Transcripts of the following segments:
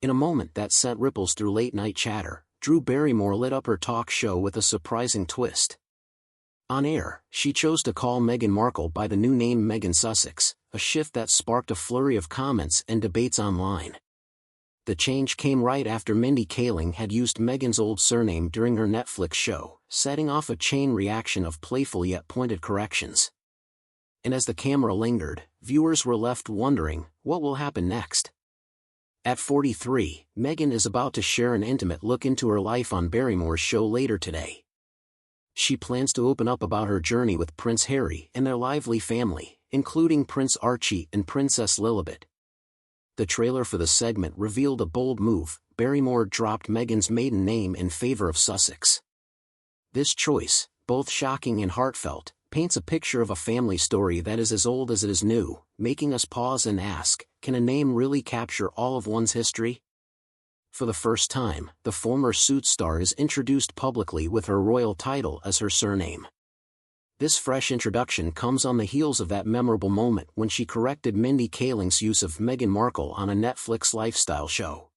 In a moment that sent ripples through late-night chatter, Drew Barrymore lit up her talk show with a surprising twist. On air, she chose to call Meghan Markle by the new name Meghan Sussex, a shift that sparked a flurry of comments and debates online. The change came right after Mindy Kaling had used Meghan's old surname during her Netflix show, setting off a chain reaction of playful yet pointed corrections. And as the camera lingered, viewers were left wondering, what will happen next? At 43, Meghan is about to share an intimate look into her life on Barrymore's show later today. She plans to open up about her journey with Prince Harry and their lively family, including Prince Archie and Princess Lilibet. The trailer for the segment revealed a bold move. Barrymore dropped Meghan's maiden name in favor of Sussex. This choice, both shocking and heartfelt, paints a picture of a family story that is as old as it is new, making us pause and ask, can a name really capture all of one's history? For the first time, the former Suits star is introduced publicly with her royal title as her surname. This fresh introduction comes on the heels of that memorable moment when she corrected Mindy Kaling's use of Meghan Markle on a Netflix lifestyle show.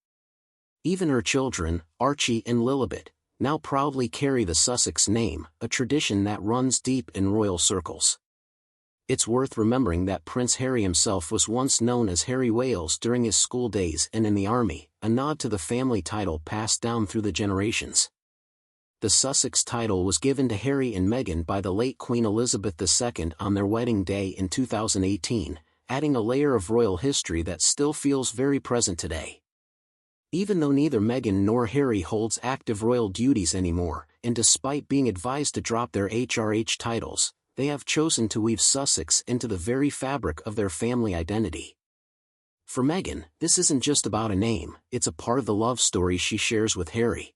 Even her children, Archie and Lilibet, now proudly carry the Sussex name, a tradition that runs deep in royal circles. It's worth remembering that Prince Harry himself was once known as Harry Wales during his school days and in the army, a nod to the family title passed down through the generations. The Sussex title was given to Harry and Meghan by the late Queen Elizabeth II on their wedding day in 2018, adding a layer of royal history that still feels very present today. Even though neither Meghan nor Harry holds active royal duties anymore, and despite being advised to drop their HRH titles, they have chosen to weave Sussex into the very fabric of their family identity. For Meghan, this isn't just about a name, it's a part of the love story she shares with Harry.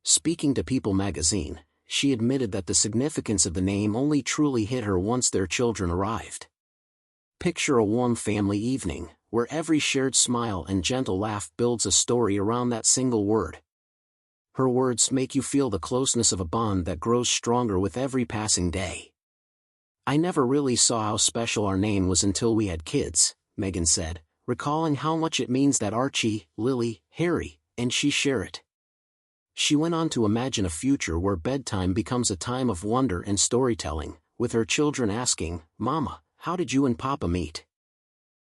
Speaking to People magazine, she admitted that the significance of the name only truly hit her once their children arrived. Picture a warm family evening, where every shared smile and gentle laugh builds a story around that single word. Her words make you feel the closeness of a bond that grows stronger with every passing day. I never really saw how special our name was until we had kids, Meghan said, recalling how much it means that Archie, Lily, Harry, and she share it. She went on to imagine a future where bedtime becomes a time of wonder and storytelling, with her children asking, "Mama, how did you and Papa meet?"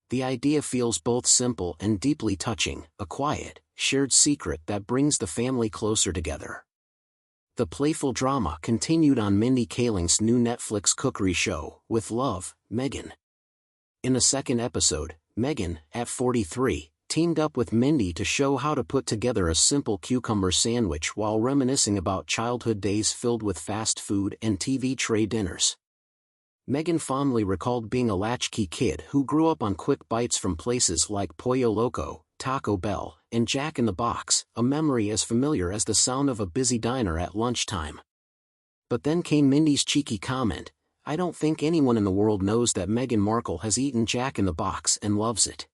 The idea feels both simple and deeply touching, a quiet, shared secret that brings the family closer together. The playful drama continued on Mindy Kaling's new Netflix cookery show, With Love, Meghan. In the second episode, Meghan, at 43, teamed up with Mindy to show how to put together a simple cucumber sandwich while reminiscing about childhood days filled with fast food and TV tray dinners. Meghan fondly recalled being a latchkey kid who grew up on quick bites from places like Pollo Loco, Taco Bell, and Jack in the Box, a memory as familiar as the sound of a busy diner at lunchtime. But then came Mindy's cheeky comment, "I don't think anyone in the world knows that Meghan Markle has eaten Jack in the Box and loves it."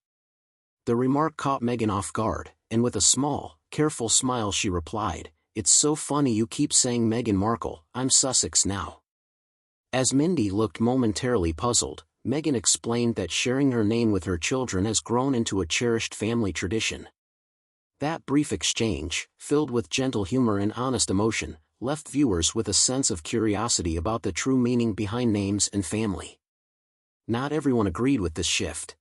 The remark caught Meghan off guard, and with a small, careful smile she replied, "It's so funny you keep saying Meghan Markle, I'm Sussex now." As Mindy looked momentarily puzzled, Meghan explained that sharing her name with her children has grown into a cherished family tradition. That brief exchange, filled with gentle humor and honest emotion, left viewers with a sense of curiosity about the true meaning behind names and family. Not everyone agreed with this shift.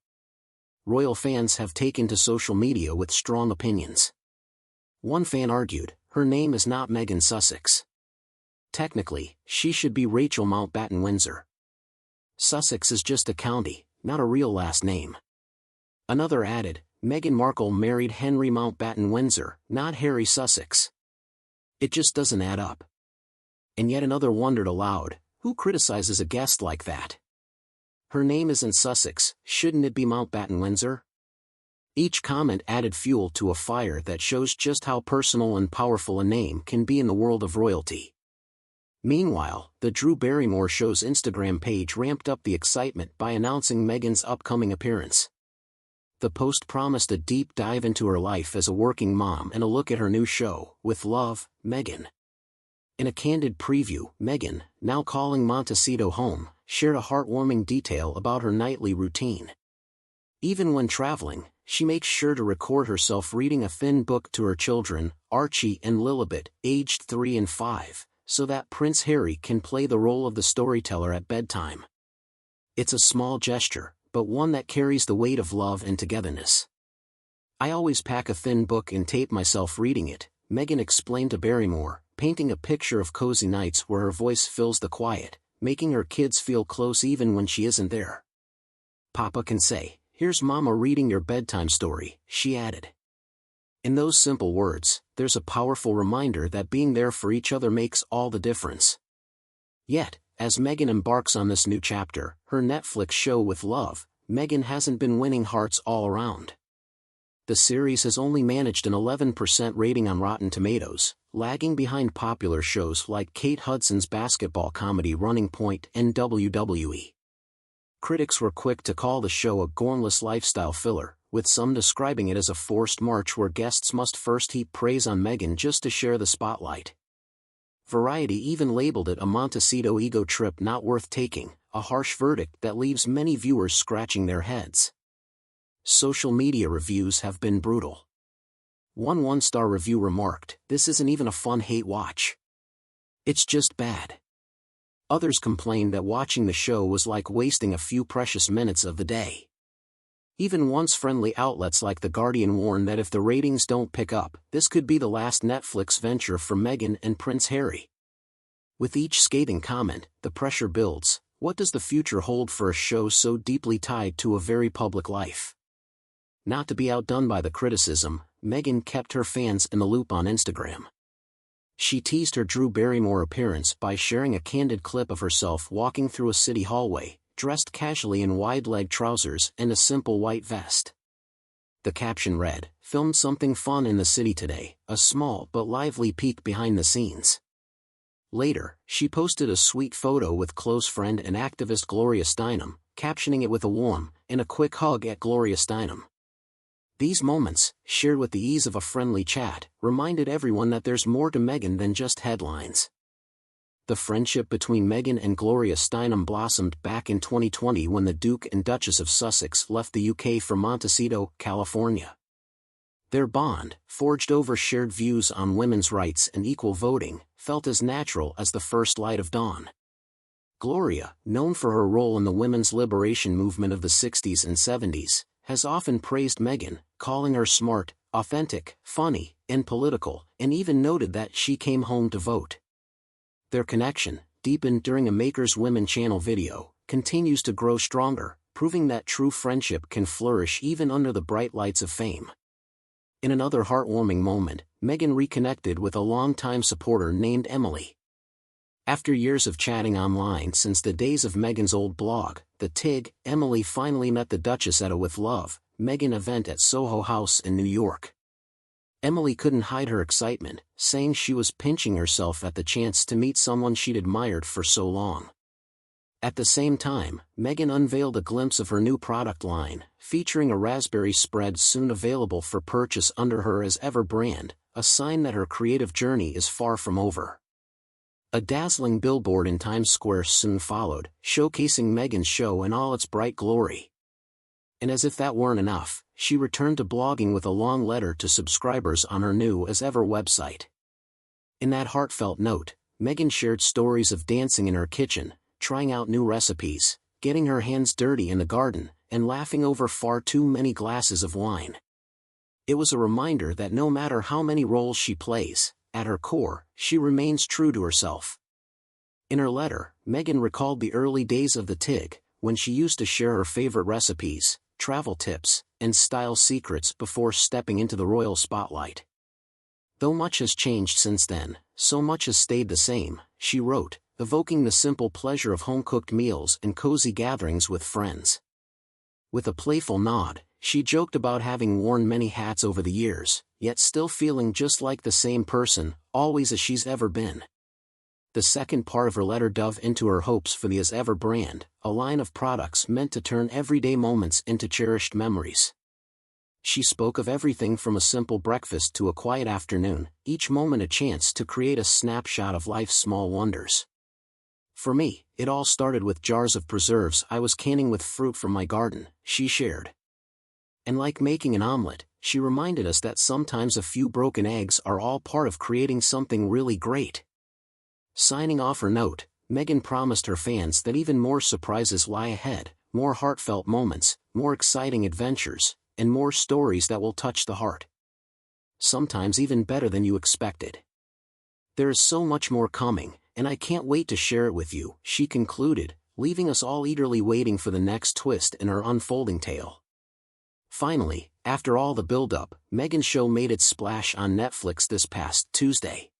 Royal fans have taken to social media with strong opinions. One fan argued, her name is not Meghan Sussex. Technically, she should be Rachel Mountbatten Windsor. Sussex is just a county, not a real last name. Another added, Meghan Markle married Henry Mountbatten Windsor, not Harry Sussex. It just doesn't add up. And yet another wondered aloud, who criticizes a guest like that? Her name isn't Sussex, shouldn't it be Mountbatten Windsor? Each comment added fuel to a fire that shows just how personal and powerful a name can be in the world of royalty. Meanwhile, the Drew Barrymore show's Instagram page ramped up the excitement by announcing Meghan's upcoming appearance. The post promised a deep dive into her life as a working mom and a look at her new show, With Love, Meghan. In a candid preview, Meghan, now calling Montecito home, shared a heartwarming detail about her nightly routine. Even when traveling, she makes sure to record herself reading a thin book to her children, Archie and Lilibet, aged 3 and 5, so that Prince Harry can play the role of the storyteller at bedtime. It's a small gesture, but one that carries the weight of love and togetherness. I always pack a thin book and tape myself reading it, Meghan explained to Barrymore, painting a picture of cozy nights where her voice fills the quiet, making her kids feel close even when she isn't there. Papa can say, "Here's Mama reading your bedtime story," she added. In those simple words, there's a powerful reminder that being there for each other makes all the difference. Yet, as Meghan embarks on this new chapter, her Netflix show with love, Meghan hasn't been winning hearts all around. The series has only managed an 11% rating on Rotten Tomatoes, lagging behind popular shows like Kate Hudson's basketball comedy Running Point and WWE. Critics were quick to call the show a gormless lifestyle filler, with some describing it as a forced march where guests must first heap praise on Meghan just to share the spotlight. Variety even labeled it a Montecito ego trip not worth taking, a harsh verdict that leaves many viewers scratching their heads. Social media reviews have been brutal. One one-star review remarked, "This isn't even a fun hate watch. It's just bad." Others complained that watching the show was like wasting a few precious minutes of the day. Even once-friendly outlets like The Guardian warn that if the ratings don't pick up, this could be the last Netflix venture for Meghan and Prince Harry. With each scathing comment, the pressure builds. What does the future hold for a show so deeply tied to a very public life? Not to be outdone by the criticism, Meghan kept her fans in the loop on Instagram. She teased her Drew Barrymore appearance by sharing a candid clip of herself walking through a city hallway, dressed casually in wide-leg trousers and a simple white vest. The caption read, "Filmed something fun in the city today, a small but lively peek behind the scenes." Later, she posted a sweet photo with close friend and activist Gloria Steinem, captioning it with a warm and a quick hug at Gloria Steinem. These moments, shared with the ease of a friendly chat, reminded everyone that there's more to Meghan than just headlines. The friendship between Meghan and Gloria Steinem blossomed back in 2020 when the Duke and Duchess of Sussex left the UK for Montecito, California. Their bond, forged over shared views on women's rights and equal voting, felt as natural as the first light of dawn. Gloria, known for her role in the women's liberation movement of the 60s and 70s, has often praised Meghan, calling her smart, authentic, funny, and political, and even noted that she came home to vote. Their connection, deepened during a Makers Women channel video, continues to grow stronger, proving that true friendship can flourish even under the bright lights of fame. In another heartwarming moment, Meghan reconnected with a longtime supporter named Emily. After years of chatting online since the days of Meghan's old blog, The Tig, Emily finally met the Duchess at a With Love, Meghan event at Soho House in New York. Emily couldn't hide her excitement, saying she was pinching herself at the chance to meet someone she'd admired for so long. At the same time, Meghan unveiled a glimpse of her new product line, featuring a raspberry spread soon available for purchase under her As Ever brand, a sign that her creative journey is far from over. A dazzling billboard in Times Square soon followed, showcasing Meghan's show in all its bright glory. And as if that weren't enough, she returned to blogging with a long letter to subscribers on her new As Ever website. In that heartfelt note, Meghan shared stories of dancing in her kitchen, trying out new recipes, getting her hands dirty in the garden, and laughing over far too many glasses of wine. It was a reminder that no matter how many roles she plays, at her core, she remains true to herself. In her letter, Meghan recalled the early days of the Tig, when she used to share her favorite recipes, travel tips, and style secrets before stepping into the royal spotlight. Though much has changed since then, so much has stayed the same, she wrote, evoking the simple pleasure of home-cooked meals and cozy gatherings with friends. With a playful nod, she joked about having worn many hats over the years, yet still feeling just like the same person, always as she's ever been. The second part of her letter dove into her hopes for the As Ever brand, a line of products meant to turn everyday moments into cherished memories. She spoke of everything from a simple breakfast to a quiet afternoon, each moment a chance to create a snapshot of life's small wonders. "For me, it all started with jars of preserves I was canning with fruit from my garden," she shared. And like making an omelet, she reminded us that sometimes a few broken eggs are all part of creating something really great. Signing off her note, Meghan promised her fans that even more surprises lie ahead, more heartfelt moments, more exciting adventures, and more stories that will touch the heart. Sometimes even better than you expected. There is so much more coming, and I can't wait to share it with you, she concluded, leaving us all eagerly waiting for the next twist in her unfolding tale. Finally, after all the build-up, Meghan's show made its splash on Netflix this past Tuesday.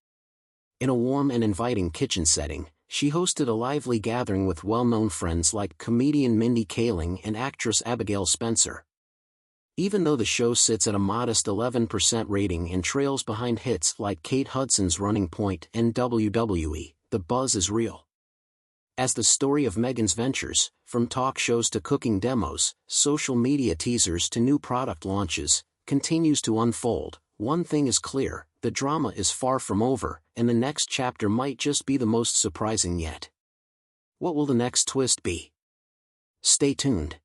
In a warm and inviting kitchen setting, she hosted a lively gathering with well-known friends like comedian Mindy Kaling and actress Abigail Spencer. Even though the show sits at a modest 11% rating and trails behind hits like Kate Hudson's Running Point and WWE, the buzz is real. As the story of Meghan's ventures, from talk shows to cooking demos, social media teasers to new product launches, continues to unfold, one thing is clear: the drama is far from over, and the next chapter might just be the most surprising yet. What will the next twist be? Stay tuned.